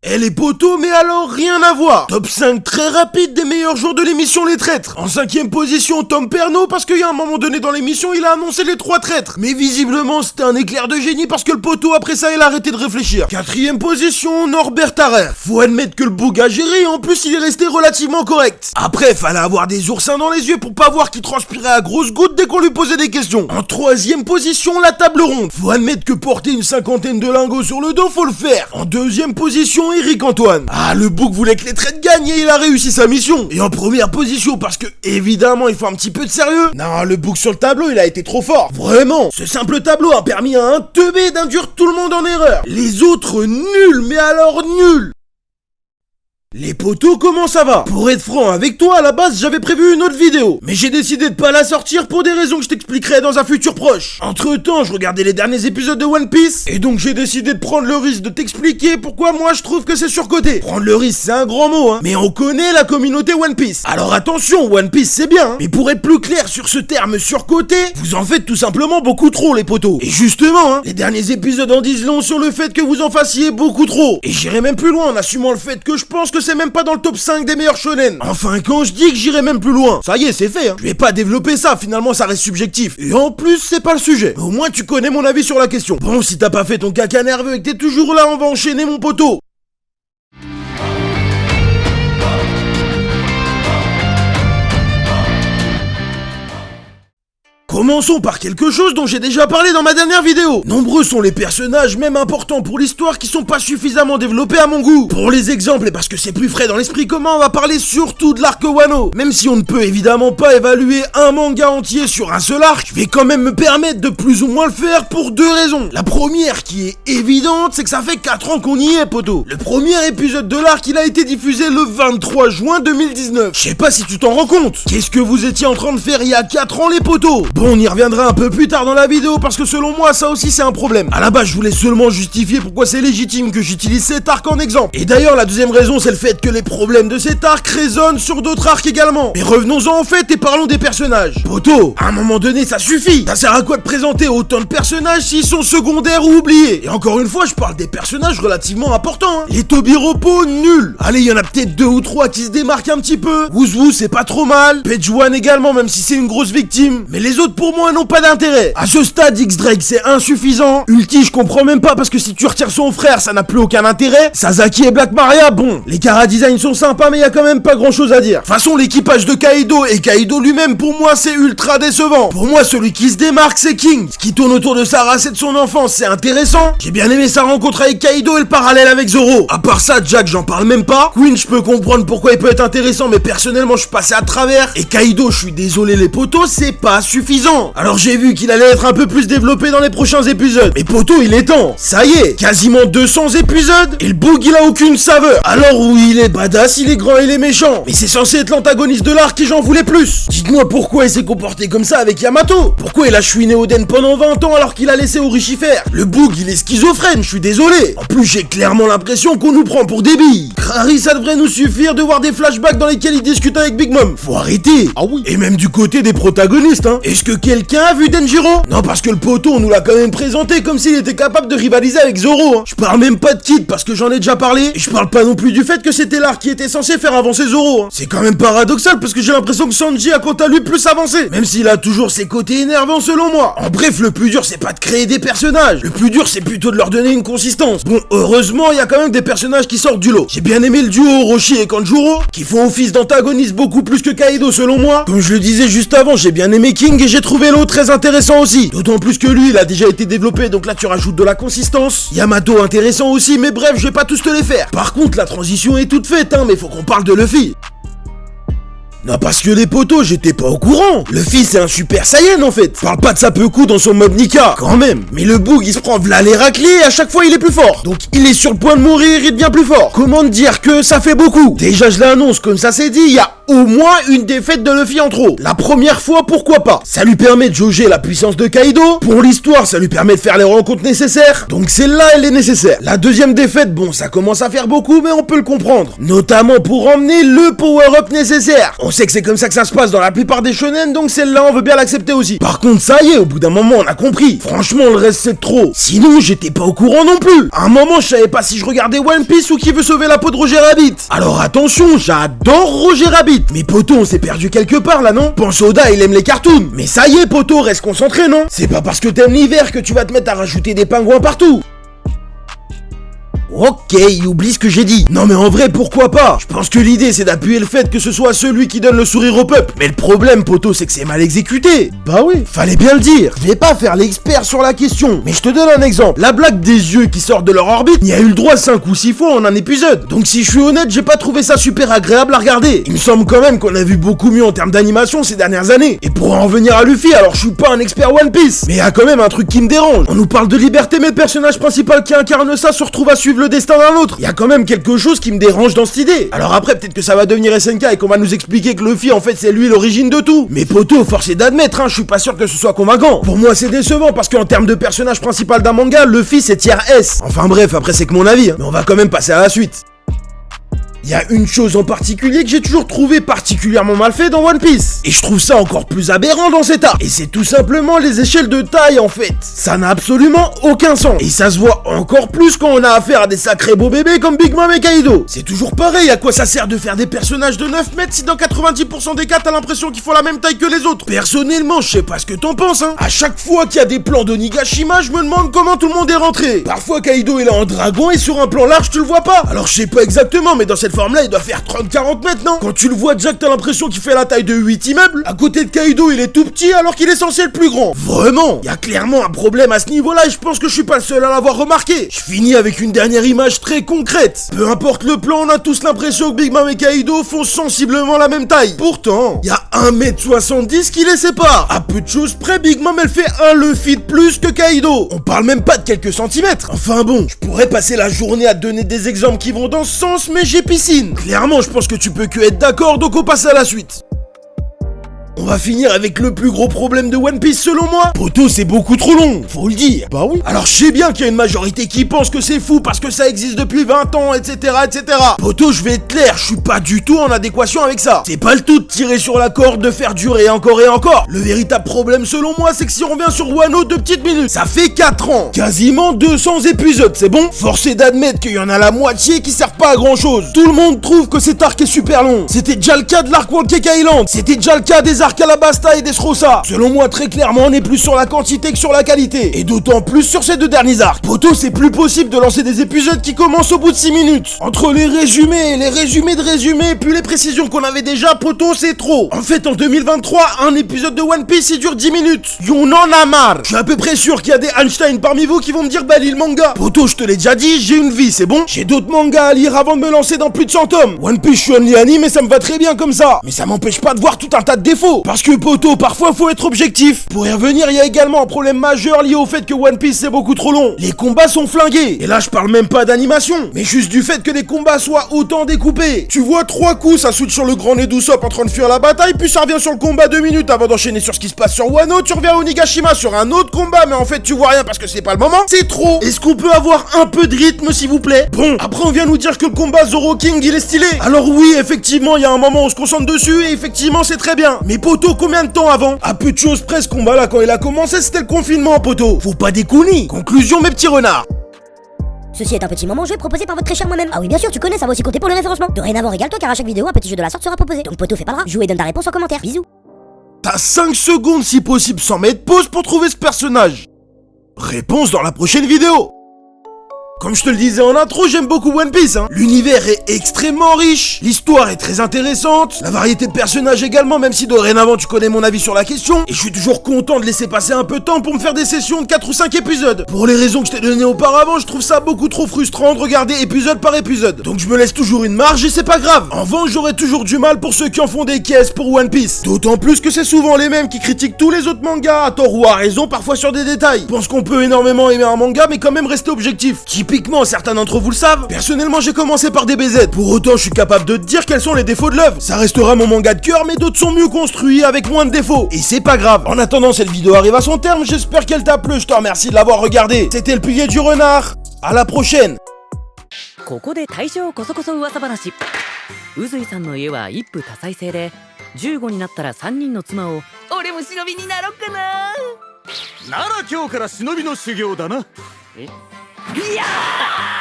Eh les potos, mais alors rien à voir. Top 5 très rapide des meilleurs jours de l'émission Les Traîtres. En 5ème position, Tom Pernaut, parce qu'il y a un moment donné dans l'émission, il a annoncé les 3 traîtres. Mais visiblement, c'était un éclair de génie parce que le poteau, après ça, il a arrêté de réfléchir. 4ème position, Norbert Tarrer. Faut admettre que le boug a géré, en plus il est resté relativement correct. Après, fallait avoir des oursins dans les yeux pour pas voir qu'il transpirait à grosses gouttes dès qu'on lui posait des questions. En 3ème position, la table ronde. Faut admettre que porter une 50aine de lingots sur le dos, faut le faire. En 2ème position, Eric Antoine. Ah, le bouc voulait que les traîtres gagnent et il a réussi sa mission. Et en première position, parce que évidemment il faut un petit peu de sérieux. Non, le bouc sur le tableau, il a été trop fort. Vraiment, ce simple tableau a permis à un teubé d'induire tout le monde en erreur. Les autres nuls, mais alors nuls. Les potos, comment ça va? Pour être franc avec toi, à la base, j'avais prévu une autre vidéo. Mais j'ai décidé de pas la sortir pour des raisons que je t'expliquerai dans un futur proche. Entre temps, je regardais les derniers épisodes de One Piece. Et donc j'ai décidé de prendre le risque de t'expliquer pourquoi moi je trouve que c'est surcoté. Prendre le risque, c'est un grand mot, hein. Mais on connaît la communauté One Piece. Alors attention, One Piece c'est bien, hein. Mais pour être plus clair sur ce terme surcoté, vous en faites tout simplement beaucoup trop, les potos. Et justement, hein, les derniers épisodes en disent long sur le fait que vous en fassiez beaucoup trop. Et j'irai même plus loin en assumant le fait que je pense que c'est même pas dans le top 5 des meilleurs shonen. Enfin, quand je dis que j'irai même plus loin, ça y est, c'est fait, hein. Je vais pas développer ça, finalement ça reste subjectif. Et en plus, c'est pas le sujet. Mais au moins tu connais mon avis sur la question. Bon, si t'as pas fait ton caca nerveux et que t'es toujours là, on va enchaîner mon poteau. Commençons par quelque chose dont j'ai déjà parlé dans ma dernière vidéo. Nombreux sont les personnages, même importants pour l'histoire, qui sont pas suffisamment développés à mon goût. Pour les exemples, et parce que c'est plus frais dans l'esprit commun, on va parler surtout de l'arc Wano. Même si on ne peut évidemment pas évaluer un manga entier sur un seul arc, je vais quand même me permettre de plus ou moins le faire pour 2 raisons. La première, qui est évidente, c'est que ça fait 4 ans qu'on y est, poto. Le premier épisode de l'arc, il a été diffusé le 23 juin 2019. Je sais pas si tu t'en rends compte. Qu'est-ce que vous étiez en train de faire il y a 4 ans, les potos? Bon, on y reviendra un peu plus tard dans la vidéo parce que selon moi ça aussi c'est un problème. À la base je voulais seulement justifier pourquoi c'est légitime que j'utilise cet arc en exemple. Et d'ailleurs la deuxième raison c'est le fait que les problèmes de cet arc résonnent sur d'autres arcs également. Mais revenons-en en fait et parlons des personnages. Poto, à un moment donné ça suffit. Ça sert à quoi de présenter autant de personnages s'ils sont secondaires ou oubliés? Et encore une fois je parle des personnages relativement importants, hein. Les Tobiropo, nuls. Allez, il y en a peut-être 2 ou 3 qui se démarquent un petit peu. Wouzou c'est pas trop mal. Page One également même si c'est une grosse victime. Mais les autres pour moi n'ont pas d'intérêt. À ce stade, X-Drake c'est insuffisant. Ulti je comprends même pas parce que si tu retires son frère ça n'a plus aucun intérêt. Sasaki et Black Maria, bon, les chara-design sont sympas mais y a quand même pas grand chose à dire. De toute façon l'équipage de Kaido et Kaido lui-même pour moi c'est ultra décevant. Pour moi celui qui se démarque c'est King. Ce qui tourne autour de sa race et de son enfance c'est intéressant. J'ai bien aimé sa rencontre avec Kaido et le parallèle avec Zoro. À part ça, Jack j'en parle même pas. Queen je peux comprendre pourquoi il peut être intéressant mais personnellement je suis passé à travers. Et Kaido je suis désolé les potos c'est pas suffisant. Alors j'ai vu qu'il allait être un peu plus développé dans les prochains épisodes. Mais poto, il est temps. Ça y est, quasiment 200 épisodes et le boug il a aucune saveur. Alors oui, il est badass, il est grand, il est méchant. Mais c'est censé être l'antagoniste de l'arc et j'en voulais plus. Dites-moi pourquoi il s'est comporté comme ça avec Yamato. Pourquoi il a chouiné Oden pendant 20 ans alors qu'il a laissé Orochi faire. Le boug il est schizophrène, je suis désolé. En plus j'ai clairement l'impression qu'on nous prend pour des billes. Crary, ça devrait nous suffire de voir des flashbacks dans lesquels il discute avec Big Mom. Faut arrêter. Ah oui. Et même du côté des protagonistes, hein. Est-ce que quelqu'un a vu Denjiro? Non, parce que le poteau, on nous l'a quand même présenté comme s'il était capable de rivaliser avec Zoro, hein. Je parle même pas de Kid parce que j'en ai déjà parlé. Et je parle pas non plus du fait que c'était l'arc qui était censé faire avancer Zoro, hein. C'est quand même paradoxal parce que j'ai l'impression que Sanji a quant à lui plus avancé. Même s'il a toujours ses côtés énervants selon moi. En bref, le plus dur c'est pas de créer des personnages. Le plus dur c'est plutôt de leur donner une consistance. Bon, heureusement, il y a quand même des personnages qui sortent du lot. J'ai bien aimé le duo Orochi et Kanjuro, qui font office d'antagonistes beaucoup plus que Kaido selon moi. Comme je le disais juste avant, j'ai bien aimé King et j'ai trouvé l'autre très intéressant aussi. D'autant plus que lui, il a déjà été développé, donc là tu rajoutes de la consistance. Yamato intéressant aussi, mais bref, je vais pas tous te les faire. Par contre, la transition est toute faite, hein, mais faut qu'on parle de Luffy. Non, parce que les potos, j'étais pas au courant. Luffy c'est un super saiyan en fait. Parle pas de sa peu-coup dans son mob Nika, quand même. Mais le boug il se prend v'là les raclés et à chaque fois il est plus fort. Donc il est sur le point de mourir, il devient plus fort. Comment te dire que ça fait beaucoup? Déjà je l'annonce, comme ça c'est dit, il y a au moins une défaite de Luffy en trop. La première fois, pourquoi pas? Ça lui permet de jauger la puissance de Kaido. Pour l'histoire, ça lui permet de faire les rencontres nécessaires. Donc celle-là, elle est nécessaire. La deuxième défaite, bon, ça commence à faire beaucoup, mais on peut le comprendre. Notamment pour emmener le power-up nécessaire. On sait que c'est comme ça que ça se passe dans la plupart des shonen, donc celle-là on veut bien l'accepter aussi. Par contre ça y est, au bout d'un moment on a compris. Franchement le reste c'est trop. Sinon j'étais pas au courant non plus. À un moment je savais pas si je regardais One Piece ou Qui veut sauver la peau de Roger Rabbit. Alors attention, j'adore Roger Rabbit. Mais poto, on s'est perdu quelque part là, non? Pense Oda, il aime les cartoons. Mais ça y est poto, reste concentré, non? C'est pas parce que t'aimes l'hiver que tu vas te mettre à rajouter des pingouins partout. Ok, oublie ce que j'ai dit. Non mais en vrai, pourquoi pas? Je pense que l'idée c'est d'appuyer le fait que ce soit celui qui donne le sourire au peuple. Mais le problème, poto, c'est que c'est mal exécuté. Bah oui, fallait bien le dire. Je vais pas faire l'expert sur la question, mais je te donne un exemple. La blague des yeux qui sortent de leur orbite, il y a eu le droit 5 ou 6 fois en un épisode. Donc si je suis honnête, j'ai pas trouvé ça super agréable à regarder. Il me semble quand même qu'on a vu beaucoup mieux en termes d'animation ces dernières années. Et pour en revenir à Luffy, alors je suis pas un expert One Piece, mais il y a quand même un truc qui me dérange. On nous parle de liberté, mais le personnage principal qui incarne ça se retrouve à suivre le destin d'un autre. Il y a quand même quelque chose qui me dérange dans cette idée. Alors après peut-être que ça va devenir SNK et qu'on va nous expliquer que Luffy en fait c'est lui l'origine de tout. Mais poto, force est d'admettre, je suis pas sûr que ce soit convaincant. Pour moi c'est décevant parce qu'en termes de personnage principal d'un manga, Luffy c'est tier S. Enfin bref, après c'est que mon avis, mais on va quand même passer à la suite. Il y a une chose en particulier que j'ai toujours trouvé particulièrement mal fait dans One Piece. Et je trouve ça encore plus aberrant dans cet arc. Et c'est tout simplement les échelles de taille en fait. Ça n'a absolument aucun sens. Et ça se voit encore plus quand on a affaire à des sacrés beaux bébés comme Big Mom et Kaido. C'est toujours pareil, à quoi ça sert de faire des personnages de 9 mètres si dans 90% des cas t'as l'impression qu'ils font la même taille que les autres. Personnellement, je sais pas ce que t'en penses À chaque fois qu'il y a des plans d'Onigashima, je me demande comment tout le monde est rentré. Parfois Kaido est là en dragon et sur un plan large tu le vois pas. Alors je sais pas exactement, mais dans cette forme-là, il doit faire 30-40 mètres, non? Quand tu le vois, Jack, t'as l'impression qu'il fait la taille de 8 immeubles. À côté de Kaido, il est tout petit alors qu'il est censé être plus grand. Vraiment, il y a clairement un problème à ce niveau-là et je pense que je suis pas le seul à l'avoir remarqué. Je finis avec une dernière image très concrète. Peu importe le plan, on a tous l'impression que Big Mom et Kaido font sensiblement la même taille. Pourtant, il y a 1m70 qui les sépare. À peu de choses près, Big Mom elle fait un Luffy de plus que Kaido. On parle même pas de quelques centimètres. Enfin bon, je pourrais passer la journée à te donner des exemples qui vont dans ce sens, mais j'ai piscine. Clairement, je pense que tu peux que être d'accord, donc on passe à la suite. On va finir avec le plus gros problème de One Piece selon moi. Poto, c'est beaucoup trop long, faut le dire. Bah oui. Alors je sais bien qu'il y a une majorité qui pense que c'est fou parce que ça existe depuis 20 ans, etc. etc. Poto, je vais être clair, je suis pas du tout en adéquation avec ça. C'est pas le tout de tirer sur la corde, de faire durer encore et encore. Le véritable problème selon moi, c'est que si on revient sur Wano 2 petites minutes, ça fait 4 ans, quasiment 200 épisodes, c'est bon? Force est d'admettre qu'il y en a la moitié qui servent pas à grand chose. Tout le monde trouve que cet arc est super long. C'était déjà le cas de l'arc One Cake Island, c'était déjà le cas des arcs Alabasta et Dressrosa. Selon moi, très clairement, on est plus sur la quantité que sur la qualité. Et d'autant plus sur ces 2 derniers arcs. Poto, c'est plus possible de lancer des épisodes qui commencent au bout de 6 minutes. Entre les résumés de résumés, puis les précisions qu'on avait déjà, poto, c'est trop. En fait, en 2023, un épisode de One Piece, il dure 10 minutes. On en a marre. Je suis à peu près sûr qu'il y a des Einstein parmi vous qui vont me dire, bah lis le manga. Poto, je te l'ai déjà dit, j'ai une vie, c'est bon? J'ai d'autres mangas à lire avant de me lancer dans plus de 100 tomes. One Piece, je suis only anime et ça me va très bien comme ça. Mais ça m'empêche pas de voir tout un tas de défauts. Parce que poto, parfois faut être objectif. Pour y revenir, il y a également un problème majeur lié au fait que One Piece c'est beaucoup trop long. Les combats sont flingués. Et là je parle même pas d'animation, mais juste du fait que les combats soient autant découpés. Tu vois 3 coups, ça switch sur le grand nez d'Usopp en train de fuir la bataille, puis ça revient sur le combat 2 minutes avant d'enchaîner sur ce qui se passe sur Wano. Tu reviens à Onigashima sur un autre combat, mais en fait tu vois rien parce que c'est pas le moment. C'est trop. Est-ce qu'on peut avoir un peu de rythme s'il vous plaît? Bon, après on vient nous dire que le combat Zoro King il est stylé. Alors oui, effectivement, il y a un moment où on se concentre dessus et effectivement c'est très bien. Mais poto, combien de temps avant? À peu de choses près, ce combat là quand il a commencé c'était le confinement poto. Faut pas déconner. Conclusion mes petits renards. Ceci est un petit moment jeu proposé par votre très cher moi-même. Ah oui bien sûr tu connais, ça va aussi compter pour le référencement. Dorénavant régale-toi car à chaque vidéo un petit jeu de la sorte sera proposé. Donc poto fais pas le rat, joue et donne ta réponse en commentaire. Bisous. T'as 5 secondes si possible sans mettre pause pour trouver ce personnage. Réponse dans la prochaine vidéo. Comme je te le disais en intro, j'aime beaucoup One Piece, L'univers est extrêmement riche, l'histoire est très intéressante, la variété de personnages également, même si dorénavant tu connais mon avis sur la question, et je suis toujours content de laisser passer un peu de temps pour me faire des sessions de 4 ou 5 épisodes. Pour les raisons que je t'ai données auparavant, je trouve ça beaucoup trop frustrant de regarder épisode par épisode. Donc je me laisse toujours une marge et c'est pas grave. En revanche, j'aurai toujours du mal pour ceux qui en font des caisses pour One Piece. D'autant plus que c'est souvent les mêmes qui critiquent tous les autres mangas, à tort ou à raison, parfois sur des détails. Je pense qu'on peut énormément aimer un manga, mais quand même rester objectif. Typiquement, certains d'entre vous le savent, personnellement j'ai commencé par des BZ. Pour autant, je suis capable de te dire quels sont les défauts de l'œuvre. Ça restera mon manga de cœur, mais d'autres sont mieux construits avec moins de défauts. Et c'est pas grave. En attendant, cette vidéo arrive à son terme, j'espère qu'elle t'a plu, je te remercie de l'avoir regardé. C'était le pilier du renard. À la prochaine. ここで大正こそこそ噂話。宇髄さんの家は一夫多妻制で15になったら3人の妻を。俺も忍びになろっかな。なら今日から忍びの修行だな。いやー